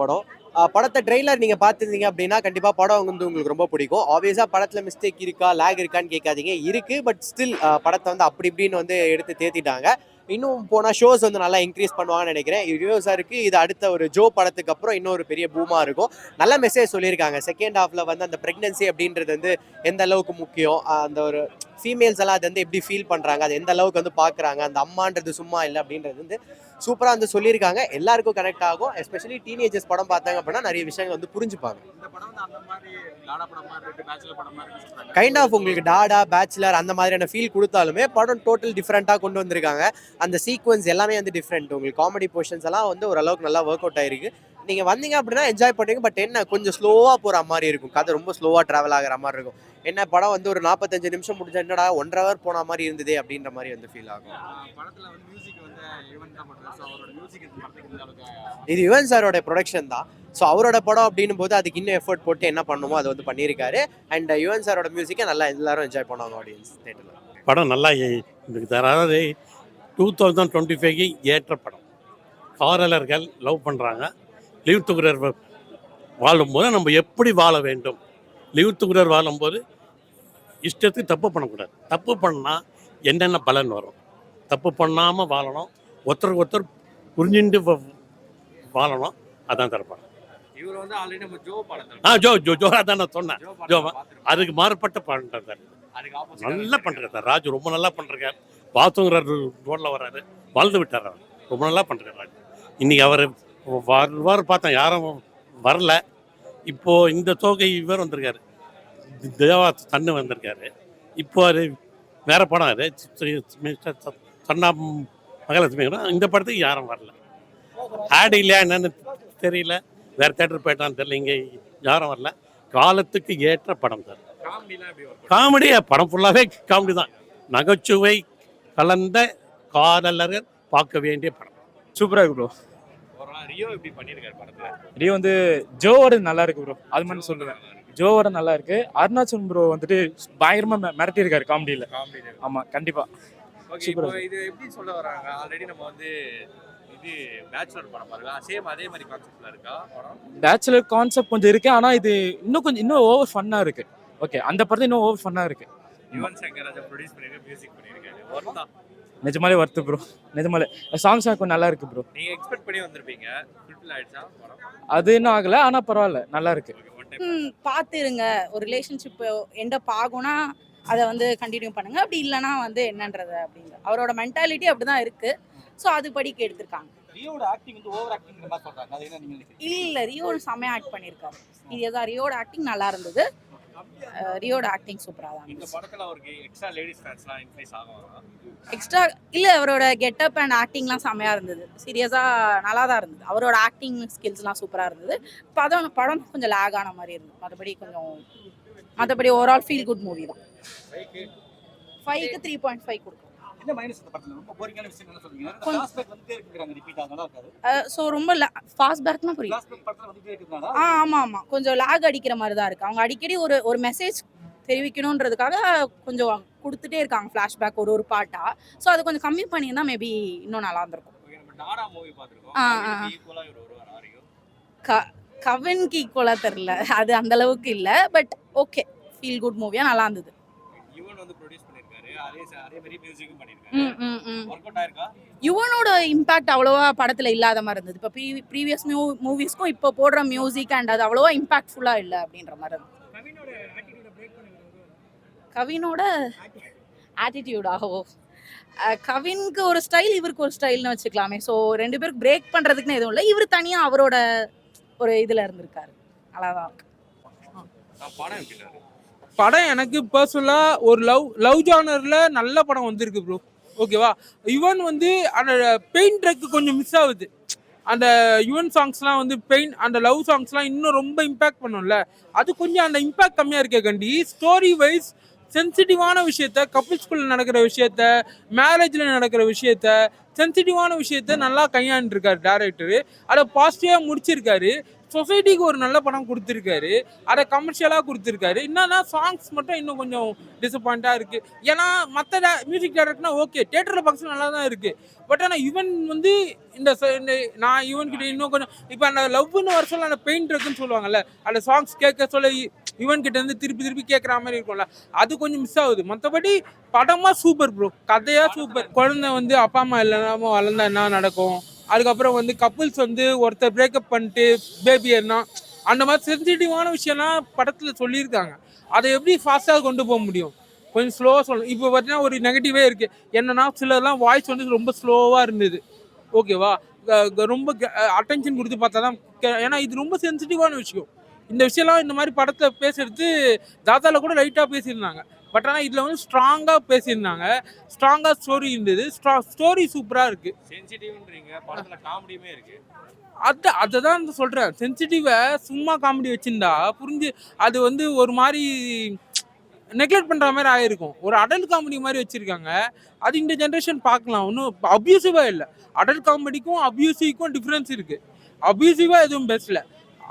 படம் படத்தை ட்ரெய்லர் நீங்க பார்த்துருந்தீங்க அப்படின்னா கண்டிப்பா படம் வந்து உங்களுக்கு ரொம்ப பிடிக்கும். ஆப்வியஸா படத்துல மிஸ்டேக் இருக்கா, லேக் இருக்கான்னு கேட்காதீங்க. இருக்கு. பட் ஸ்டில் படத்தை வந்து அப்படி இப்படின்னு வந்து எடுத்து தேத்திட்டாங்க. இன்னும் போனா ஷோஸ் வந்து நல்லா இன்க்ரீஸ் பண்ணுவாங்கன்னு நினைக்கிறேன். ரியோ சாருக்கு இது அடுத்த ஒரு ஜோ படத்துக்கு அப்புறம் இன்னொரு பெரிய பூமா இருக்கும். நல்ல மெசேஜ் சொல்லியிருக்காங்க. செகண்ட் ஹாஃப்ல வந்து அந்த பிரெக்னன்சி அப்படின்றது வந்து எந்த அளவுக்கு முக்கியம், அந்த ஒரு ஃபீமேல்ஸ் எல்லாம் அது வந்து எப்படி ஃபீல் பண்றாங்க, அது எந்த அளவுக்கு வந்து பாக்குறாங்க, அந்த அம்மான்றது சும்மா இல்லை அப்படின்றது வந்து சூப்பரா வந்து சொல்லியிருக்காங்க. எல்லாருக்கும் கனெக்ட் ஆகும். எஸ்பெஷலி டீனேஜர்ஸ் படம் பார்த்தாங்க அப்படின்னா நிறைய விஷயங்கள் வந்து புரிஞ்சுப்பாங்க. கைண்ட் ஆஃப் உங்களுக்கு டாடா பேச்சுலர் அந்த மாதிரியான ஃபீல் கொடுத்தாலுமே படம் டோட்டல் டிஃப்ரெண்ட்டாக கொண்டு வந்திருக்காங்க. அந்த சீக்வன்ஸ் எல்லாமே வந்து டிஃப்ரெண்ட். உங்களுக்கு காமெடி போர்ஷன்ஸ் எல்லாம் வந்து ஓரளவுக்கு நல்லா ஒர்க் அவுட் ஆயிருக்கு. நீங்க வந்தீங்க அப்படின்னா என்ஜாய் பண்ணுவீங்க. பட் என்ன கொஞ்சம் ஸ்லோவா போற மாதிரி இருக்கும். கதை ரொம்ப ஸ்லோவா டிராவல் ஆகிற மாதிரி இருக்கும். என்ன படம் வந்து ஒரு 45 நிமிஷம் முடிஞ்ச என்னடா 1.5 ஹவர் போன மாதிரி இருந்ததே அப்படின்ற மாதிரி வந்து ஃபீல் ஆகும். இது யுவன் சாரோட ப்ரொடக்ஷன் தான். ஸோ அவரோட படம் அப்படின்னும் போது அதுக்கு இன்னும் எஃபர்ட் போட்டு என்ன பண்ணணுமோ அதை வந்து பண்ணியிருக்காரு. அண்ட் யுவன் சாரோட மியூசிக்கை நல்லா எல்லாரும் என்ஜாய் பண்ணுவாங்க ஆடியன்ஸ் தேட்டரில். படம் நல்லா அதாவது 2025க்கு ஏற்ற படம். காதலர்கள் லவ் பண்ணுறாங்க. லீவ் டுகெதர் வாழும்போது நம்ம எப்படி வாழ வேண்டும், லீவ் டுகெதர் வாழும்போது இஷ்டத்துக்கு தப்பு பண்ணக்கூடாது. தப்பு பண்ணால் என்னென்ன பலன் வரும், தப்பு பண்ணாமல் வாழணும், ஒருத்தருக்கு ஒருத்தர் புரிஞ்சுட்டு வாழணும். அதான் தரப்படம். இவர் வந்து ஆல்ரெடி நம்ம ஜோ படம் ஜோ அதான் நான் சொன்னேன். ஜோ அதுக்கு மாறுபட்ட படம் சார். நல்லா பண்ணுறாரு சார். ராஜு ரொம்ப நல்லா பண்ணுறாரு. பாத்துங்கிற ரோடில் வர்றாரு, வாழ்ந்து விட்டார். அவர் ரொம்ப நல்லா பண்ணுறாரு ராஜு. இன்னைக்கு அவர் வருவார் பார்த்தேன், யாரும் வரல. இப்போது இந்த தொகை இவர் வந்திருக்காரு, தேவா தன்னு வந்திருக்காரு. இப்போ அது வேற படம். அது சன்னா மகாலட்சுமி. இந்த படத்துக்கு யாரும் வரல. ஆடு இல்லையா என்னன்னு தெரியல, வேற தேட்டர் போயிட்டான்னு தெரியல. இங்கே யாரும் வரல. காலத்துக்கு ஏற்ற படம் சார். காமெடியா படம் ஃபுல்லாகவே காமெடி தான். நகைச்சுவை கலந்த காதலர்கள் பார்க்க வேண்டிய படம். சூப்பராக இருக்கு ப்ரோ. ரியோ எப்படி பண்ணியிருக்காரு படத்துல? ரியோ வந்து ஜோவோட நல்லா இருக்கு ப்ரோ. அது மாதிரி சொல்லுவேன். ஜோவோட நல்லா இருக்கு. அருணாச்சலம் ப்ரோ வந்துட்டு பயங்கரமா மிரட்டி இருக்காரு காமெடியில. ஆமா கண்டிப்பா. இது எப்படி சொல்ல வராங்க? ஆல்ரெடி நம்ம வந்து இது பேச்சுலர் படம் பாருங்க, சேம் அதே மாதிரி கான்செப்ட்ல இருக்கா படம்? பேச்சுலர் கான்செப்ட் கொஞ்சம் இருக்கு. ஆனா இது இன்னும் ஓவர் ஃபன்னா இருக்கு. ஓகே, அந்த படத்தை இன்னும் ஓவர் ஃபன்னா இருக்கு. யுவன் சங்கர் ராஜா ப்ரொடியூஸ் பண்ணிருக்க, மியூசிக் பண்ணிருக்காரு. வர்த்தா நிஜமாலே வர்த்து ப்ரோ. நிஜமாலே சாங்ஸ் கொஞ்சம் நல்லா இருக்கு ப்ரோ. நீங்க எக்ஸ்பெக்ட் பண்ணி வந்திருப்பீங்க, ஃபுல்ஃபில் ஆயிடுச்சா படம்? அது இன்னும் ஆகல, ஆனா பரவாயில்ல, நல்லா இருக்கு. பாத்துருங்க. ஒரு ரிலேஷன்ஷிப் எண்டப் ஆகும்னா அதை வந்து கண்டினியூ பண்ணுங்க. அப்படி இல்லைன்னா வந்து என்னன்றது அப்படிங்க அவரோட மென்டாலிட்டி அப்படிதான் இருக்கு. ஸோ அதுபடிக்கு எடுத்திருக்காங்க. ரியோட ஆக்டிங் வந்து ஓவர் ஆக்டிங் மாதிரி சொல்றாங்க, அது என்ன நீங்க நினைக்கிறீங்க? இல்ல, ரியோ செமையா ஆக்ட் பண்ணிருக்காரு. இதுதான் ரியோட ஆக்டிங் நல்லா இருந்தது. ரியோட ஆக்டிங் சூப்பரா தான். இந்த படத்துல அவருக்கு எக்ஸ்ட்ரா லேடிஸ் ஃபேன்ஸ்லாம் இன்க்ரீஸ் ஆகுவாங்க. எக்ஸ்ட்ரா இல்ல, அவரோட கெட்டப் அண்ட் ஆக்டிங்லாம் செமையா இருந்தது. சீரியஸா நல்லா தான் இருந்தது. அவரோட ஆக்டிங் ஸ்கில்ஸ்லாம் சூப்பரா இருந்தது. படம் கொஞ்சம் லேக் ஆன மாதிரி இருந்தது. மற்றபடி ஓவரால் ஃபீல் குட் மூவி தான். 5க்கு 3.5 கொடுக்கும். என்ன மைனஸ் இந்த படத்துல? ரொம்ப போரிங்கான விஷயம் என்ன சொல்றீங்க? ஃபாஸ்ட் பேக் வந்துட்டே இருக்குங்கறாங்க, ரிப்பீட் ஆகுதா இருக்காது? சோ ரொம்ப ஃபாஸ்ட் பேக்னா புரியல. ஃபாஸ்ட் பேக் படத்துல வந்துட்டே இருக்குங்கறா? ஆமா கொஞ்சம் லாக் அடிக்கிற மாதிரி தான் இருக்கு. அவங்க அடிக்கடி ஒரு மெசேஜ் தெரிவிக்கணும்ன்றதுக்காக கொஞ்சம் கொடுத்துட்டே இருக்காங்க ஃபிளாஷ்பேக் ஒரு பார்ட்டா. ஸோ அது கொஞ்சம் கம்மி பண்ணியிருந்தா மேபி இன்னும் நல்லா இருந்திருக்கும். நம்ம டாடா மூவி பார்த்துருக்கோம், ஈக்குவலா இவர் வருவார் ஆரியோ. கவின்க்கு ஈக்குவலா தெரியல, அது அந்த அளவுக்கு இல்லை. பட் ஓகே, ஃபீல் குட் மூவியா நல்லா இருந்தது. யுவன் வந்து ப்ரொடியூஸ் பண்ணிருக்காரு, அதே மாதிரி மியூசிக்கும் பண்ணிருக்காரு. வொர்க் அவுட் ஆயிருக்கா? யுவனோட இம்பாக்ட் அவ்வளோவா படத்துல இல்லாத மாதிரி இருந்தது. இப்போ ப்ரீவியஸ் மூவிஸ்க்கும் இப்போ போடுற மியூசிக் அண்ட் அது அவ்வளோவா இம்பாக்ட்ஃபுல்லா இல்லை அப்படின்ற மாதிரி இருந்தது. கவினோட ஆட்டிடியூடாகவோ, கவினுக்கு ஒரு ஸ்டைல், இவருக்கு ஒரு ஸ்டைல்னு வச்சுக்கலாமே. ஸோ 2 பேருக்கு பிரேக் பண்ணுறதுக்குன்னு எதுவும் இல்லை. இவர் தனியாக அவரோட ஒரு இதில் இருந்திருக்காரு. நல்லாதான் இருக்கு படம். எனக்கு பர்சனலாக ஒரு லவ் ஜானரில் நல்ல படம் வந்திருக்கு ப்ரோ. ஓகேவா? யுவன் வந்து அந்த பெயிண்ட் ட்ரக்கு கொஞ்சம் மிஸ் ஆகுது. அந்த யுவன் சாங்ஸ்லாம் வந்து அந்த லவ் சாங்ஸ்லாம் இன்னும் ரொம்ப இம்பேக்ட் பண்ணும்ல, அது கொஞ்சம் அந்த இம்பேக்ட் கம்மியாக இருக்கே கண்டி. ஸ்டோரி வைஸ் சென்சிட்டிவான விஷயத்த, கப்பிள்ஸ்குள்ள நடக்கிற விஷயத்த, மேரேஜில் நடக்கிற விஷயத்த, சென்சிட்டிவான விஷயத்த நல்லா கையாண்டுருக்காரு டேரக்டரு. அதை பாசிட்டிவாக முடிச்சிருக்காரு. சொசைட்டிக்கு ஒரு நல்ல படம் கொடுத்துருக்காரு, அதை கமர்ஷியலாக கொடுத்துருக்காரு. என்னன்னா சாங்ஸ் மட்டும் இன்னும் கொஞ்சம் டிசப்பாயிண்டாக இருக்குது. ஏன்னா மற்ற மியூசிக் டேரக்டர்னா ஓகே, தேட்டரில் பார்க்க நல்லா தான் இருக்குது. பட் ஆனால் யுவன் வந்து நான் யுவன் கிட்ட இன்னும் கொஞ்சம் இப்போ அந்த லவ்னு வர சொல்ல அந்த பெயிண்ட் இருக்குன்னு சொல்லுவாங்கல்ல, அந்த சாங்ஸ் கேட்க சொல்ல யுவன் கிட்ட இருந்து திருப்பி திருப்பி கேட்குற மாதிரி இருக்கும்ல, அது கொஞ்சம் மிஸ் ஆகுது. மற்றபடி படமாக சூப்பர் ப்ரோ, கதையாக சூப்பர். குழந்தை வந்து அப்பா அம்மா இல்லைனாம வளர்ந்தா என்ன நடக்கும், அதுக்கப்புறம் வந்து கப்புள்ஸ் வந்து ஒருத்தர் பிரேக்கப் பண்ணிட்டு பேபி என்ன, அந்த மாதிரி சென்சிட்டிவான விஷயம்லாம் படத்தில் சொல்லியிருக்காங்க. அதை எப்படி ஃபாஸ்ட்டாக கொண்டு போக முடியும், கொஞ்சம் ஸ்லோவாக சொல்லணும். இப்போ பார்த்தீங்கன்னா ஒரு நெகட்டிவே இருக்குது என்னன்னா, சிலர்லாம் வாய்ஸ் வந்து ரொம்ப ஸ்லோவாக இருந்தது, ஓகேவா, ரொம்ப அட்டென்ஷன் கொடுத்து பார்த்தா தான். ஏன்னா இது ரொம்ப சென்சிட்டிவான விஷயம். இந்த விஷயம்லாம் இந்த மாதிரி படத்தில் பேசுறது தாத்தாவில் கூட லைட்டாக பேசியிருந்தாங்க. பட் ஆனால் இதில் வந்து ஸ்ட்ராங்காக பேசியிருந்தாங்க, ஸ்ட்ராங்காக ஸ்டோரி இருந்தது, ஸ்டோரி சூப்பராக இருக்குது. சென்சிட்டிவ்ன்றீங்க, படத்துல காமெடியுமே இருக்கு. அதை தான் சொல்கிறேன், சென்சிட்டிவை சும்மா காமெடி வச்சுருந்தா புரிஞ்சு அது வந்து ஒரு மாதிரி நெக்லெக்ட் பண்ணுற மாதிரி ஆகிருக்கும். ஒரு அடல்ட் காமெடி மாதிரி வச்சுருக்காங்க, அது இந்த ஜென்ரேஷன் பார்க்கலாம். ஒன்றும் அப்யூசிவாக இல்லை. அடல்ட் காமெடிக்கும் அப்யூசிவ்க்கும் டிஃப்ரென்ஸ் இருக்குது. அப்யூசிவாக எதுவும் பேசல,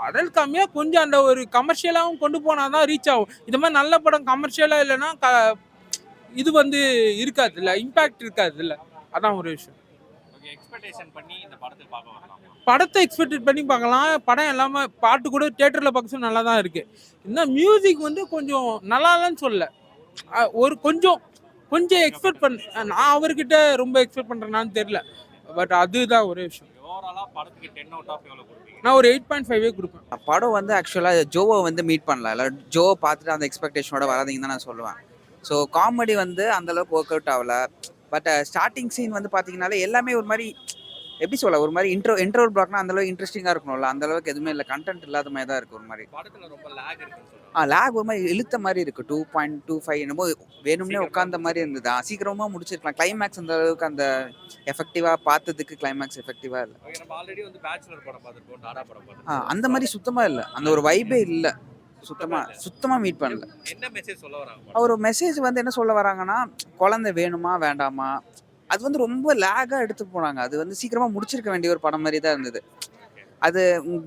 அடல்ட் காமெடியாக கொஞ்சம் அந்த ஒரு கமர்ஷியலாகவும் கொண்டு போனால் தான் ரீச் ஆகும். இது மாதிரி நல்ல படம் கமர்ஷியலாக இல்லைன்னா இது வந்து இருக்காது இல்லை, இம்பேக்ட் இருக்காது இல்லை, அதான் ஒரு விஷயம். ஓகே, எக்ஸ்பெக்டேஷன் பண்ணி இந்த படத்தை பார்க்க வரலாம். படத்தை எக்ஸ்பெக்ட் பண்ணி பார்க்கலாம். படம் எல்லாமே பாட்டு கூட தியேட்டரில் பார்க்க நல்லா தான் இருக்குது. இன்னும் மியூசிக் வந்து கொஞ்சம் நல்லா இல்லைன்னு சொல்ல, ஒரு கொஞ்சம் எக்ஸ்பெக்ட் நான் அவர்கிட்ட ரொம்ப எக்ஸ்பெக்ட் பண்ணுறேன்னான்னு தெரியல. பட் அதுதான் ஒரே விஷயம். ஓவராலாக படத்துக்கு 10 out of எவ்வளோ கொடுப்பீங்க? நான் ஒரு 8.5 கொடுப்பேன். படம் வந்து ஆக்சுவலாக ஜோவை வந்து மீட் பண்ணல, இல்லை ஜோவை பார்த்துட்டு அந்த எக்ஸ்பெக்டேஷனோட வராதிங்கன்னு தான் நான் சொல்லுவேன். ஸோ காமெடி வந்து அந்தளவுக்கு ஒர்க் அவுட் ஆகல. பட் ஸ்டார்டிங் சீன் வந்து பார்த்தீங்கன்னாலே எல்லாமே ஒரு மாதிரி எப்படி சொல்ல, ஒரு மாதிரி இன்ட்ரோல் பிளாக்னா அந்தளவுக்கு இன்ட்ரெஸ்டிங்காக இருக்கணும்ல, அந்தளவுக்கு எதுவுமே இல்லை, கண்டென்ட் இல்லாத மாதிரி தான் இருக்குது. ஒரு மாதிரி படத்துல ரொம்ப லேக் இருக்குன்னு சொல்றாங்க. லேக் ஒரு மாதிரி இழுத்த மாதிரி இருக்குது. 2.25 என்னமோ வேணும்னே உட்காந்த மாதிரி இருந்தது. சீக்கிரமாக முடிச்சிருக்கலாம். கிளைமேக்ஸ் அந்த அளவுக்கு அந்த எஃபெக்டிவாக பார்த்ததுக்கு கிளைமேக்ஸ் எஃபெக்டிவாக இல்லை. ஓகே, நம்ம ஆல்ரெடி வந்து பேச்சுலர் படம் பார்த்துருக்கோம், டாடா படம் பார்த்துருக்கோம். அந்த மாதிரி சுத்தமாக இல்லை, அந்த ஒரு வைபே இல்லை, சுத்தமாக மீட் பண்ணல. என்ன மெசேஜ் சொல்ல வராங்க? ஒரு மெசேஜ் வந்து என்ன சொல்ல வராங்கன்னா, குழந்தை வேணுமா வேண்டாமா, அது வந்து ரொம்ப லேகாக எடுத்து போனாங்க. அது வந்து சீக்கிரமாக முடிச்சிருக்க வேண்டிய ஒரு படம் மாதிரி தான் இருந்தது. அது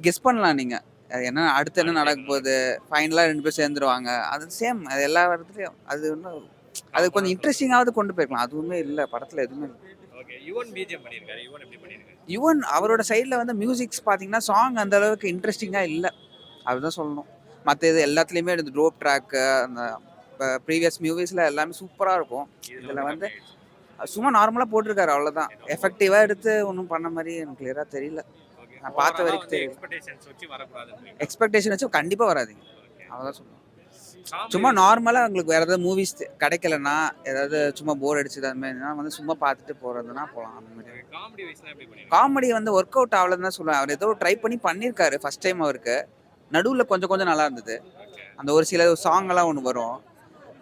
கெஸ் பண்ணலாம் நீங்கள், என்ன அடுத்து என்ன நடக்க போகுது, ஃபைனலாக 2 பேர் சேர்ந்துருவாங்க, அது சேம், அது எல்லா இடத்துலையும். அது ஒன்றும் அது கொஞ்சம் இன்ட்ரெஸ்டிங்காவது கொண்டு போயிருக்கலாம், அதுவுமே இல்லை படத்தில், எதுவுமே இல்லை. ஓகே, யுவன் பிஜிஎம் பண்ணியிருக்காரு, யுவன் எப்படி பண்ணியிருக்காரு? யுவன் அவரோட சைடில் வந்து மியூசிக்ஸ் பார்த்தீங்கன்னா சாங் அந்த அளவுக்கு இன்ட்ரெஸ்டிங்காக இல்லை, அதுதான் சொல்லணும். மற்ற இது எல்லாத்துலேயுமே இந்த ட்ரோப் ட்ராக்கு அந்த ப்ரீவியஸ் மூவிஸில் எல்லாமே சூப்பராக இருக்கும். இதில் வந்து சும்மா நார்மலாக போட்டிருக்காரு, அவ்வளோதான். எஃபெக்டிவாக எடுத்து ஒன்றும் பண்ண மாதிரி எனக்கு கிளியராக தெரியல. நான் பார்த்த வரைக்கும் தெரியல. எக்ஸ்பெக்டேஷன் வச்சு கண்டிப்பாக வராதிங்க, அவ்வளோதான் சொல்லுவேன். சும்மா நார்மலாக உங்களுக்கு வேறு ஏதாவது மூவிஸ் கிடைக்கலன்னா, ஏதாவது சும்மா போர் அடிச்சுது அது மாதிரினா வந்து சும்மா பார்த்துட்டு போகிறதுனா போகலாம். அந்த மாதிரி காமெடி வந்து ஒர்க் அவுட் ஆகலன்னு தான் சொல்லுவேன். அவர் ஏதோ ட்ரை பண்ணியிருக்காரு ஃபர்ஸ்ட் டைம். அவருக்கு நடுவில் கொஞ்சம் நல்லா இருந்தது. அந்த ஒரு சில சாங்கெல்லாம் ஒன்று வரும்,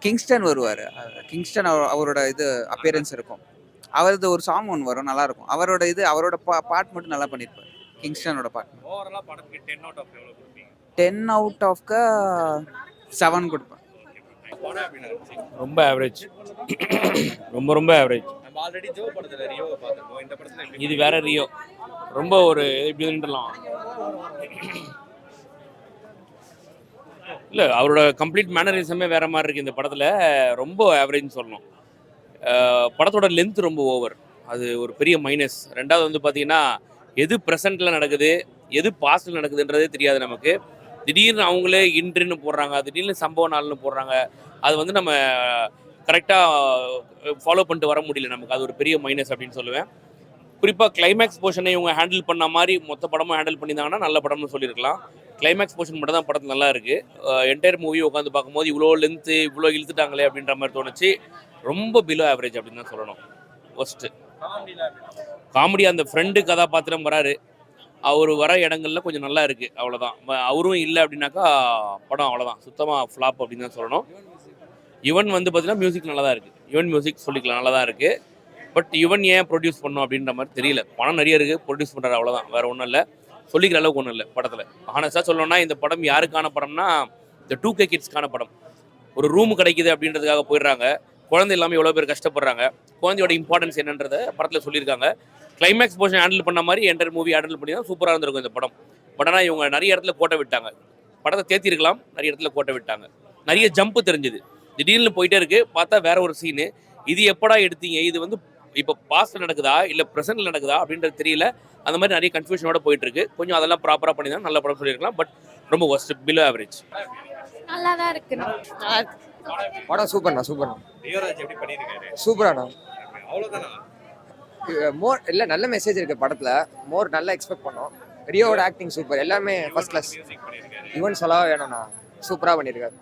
கிங்ஸ்டன் வருவார், கிங்ஸ்டன் அவரோட இது அப்பியரன்ஸ் இருக்கும். அவரது ஒரு சாங் ஒன்று வரும், நல்லாயிருக்கும். அவரோட பாட் மட்டும் நல்லா பண்ணியிருப்பார், கிங்ஸ்டனோட பாட். 10 out of 7 கொடுப்பேன். ரொம்ப ஆவரேஜ், ரொம்ப ஆவரேஜ். நம்ம ஆல்ரெடி ஜோ படத்துல ரியோவை பார்த்துருக்கோம், இந்த படத்துல இது வேற ரியோ, ரொம்ப ஒரு எப்படிலாம் இல்லை, அவரோட கம்ப்ளீட் மேனரிசமே வேற மாதிரி இருக்குது இந்த படத்தில். ரொம்ப ஆவரேஜ்னு சொல்லணும். படத்தோட லென்த் ரொம்ப ஓவர், அது ஒரு பெரிய மைனஸ். ரெண்டாவது வந்து பார்த்தீங்கன்னா, எது ப்ரெசென்ட்டில் நடக்குது எது பாஸ்டில் நடக்குதுன்றதே தெரியாது நமக்கு. திடீர்னு அவங்களே இன்ட்ரின்னு போடுறாங்க, திடீர்னு சம்பவ நாள்னு போடுறாங்க. அது வந்து நம்ம கரெக்டாக ஃபாலோ பண்ணிட்டு வர முடியல நமக்கு. அது ஒரு பெரிய மைனஸ் அப்படின்னு சொல்லுவேன். குறிப்பாக கிளைமேக்ஸ் போர்ஷனை இவங்க ஹேண்டில் பண்ண மாதிரி மொத்த படமும் ஹேண்டில் பண்ணியிருந்தாங்கன்னா நல்ல படம்னு சொல்லியிருக்கலாம். கிளைமேக்ஸ் போர்ஷன் மட்டும் தான் படத்தில் நல்லா இருக்குது. என்டையர் மூவி உட்காந்து பார்க்கும்போது இவ்வளோ லென்த்து இவ்வளோ இழுத்துட்டாங்களே அப்படின்ற மாதிரி தோணுச்சு. ரொம்ப பிலோ ஆவரேஜ் அப்படின்னு தான் சொல்லணும். ஃபஸ்ட்டு காமெடி, அந்த ஃப்ரெண்டு கதாபாத்திரம் வராரு, அவர் வர இடங்கள்ல கொஞ்சம் நல்லா இருக்குது, அவ்வளோதான். அவரும் இல்லை அப்படின்னாக்கா படம் அவ்வளோதான், சுத்தமாக ஃப்ளாப் அப்படின்னு தான் சொல்லணும். யுவன் வந்து பார்த்தீங்கன்னா மியூசிக் நல்லா தான் இருக்குது, யுவன் மியூசிக் சொல்லிக்கலாம் நல்லா தான் இருக்குது. பட் யுவன் ஏன் ப்ரொடியூஸ் பண்ணோம் அப்படின்ற மாதிரி தெரியல. பணம் நிறைய இருக்குது, ப்ரொடியூஸ் பண்ணுறாரு, அவ்வளோதான், வேறு ஒன்றும் இல்லை. சொல்லிக்கிற அளவுக்கு ஒன்றும் இல்லை படத்தில். ஹானஸ்டாக சொல்லணும்னா இந்த படம் யாருக்கான படம்னா இந்த 2K கிட்ஸ்க்கான படம். ஒரு ரூம் கிடைக்குது அப்படின்றதுக்காக போயிடுறாங்க, குழந்தை இல்லாமல் எவ்வளோ பேர் கஷ்டப்படுறாங்க, குழந்தையோட இம்பார்ட்டன்ஸ் என்னன்றதை படத்தில் சொல்லியிருக்காங்க. கிளைமேக்ஸ் போர்ஷன் ஹேண்டில் பண்ண மாதிரி என்டர் மூவி ஹேண்டில் பண்ணி தான் சூப்பராக இருந்திருக்கும் இந்த படம். பட் ஆனால் இவங்க நிறைய இடத்துல கோட்டை விட்டாங்க. படத்தை தேத்திருக்கலாம், நிறைய இடத்துல கோட்டை விட்டாங்க. நிறைய ஜம்ப் தெரிஞ்சுது. திடீர்னு போயிட்டே இருக்கு, பார்த்தா வேற ஒரு சீனு. இது எப்படா எடுத்தீங்க, இது வந்து இப்போ பாஸ்ட்ல நடக்குதா இல்லை ப்ரெசென்ட்ல நடக்குதா அப்படின்றது தெரியல. அந்த மாதிரி நிறைய கன்ஃபியூஷனோட போயிட்டு இருக்கு. கொஞ்சம் அதெல்லாம் ப்ராப்பராக பண்ணி தான் நல்ல படம் சொல்லியிருக்கலாம். பட் ரொம்ப ஒஸ்ட், பிலோ ஆவரேஜ். நல்லா தான் இருக்கு. நல்லா இருக்கு. படம் சூப்பர்ண்ணா, சூப்பர்ண்ணா, லியோராஜ் எப்படி பண்ணியிருக்காரு? சூப்பராண்ணா. அவ்வளோதானா? மோர் இல்லை, நல்ல மெசேஜ் இருக்கு படத்தில். மோர் நல்லா எக்ஸ்பெக்ட் பண்ணோம். ரியோவோட ஆக்டிங் சூப்பர், எல்லாமே ஃபர்ஸ்ட் கிளாஸ். மியூசிக் பண்ணியிருக்காரு. ஈவன் சொல்லவா வேணும்ண்ணா, சூப்பராக பண்ணியிருக்காரு.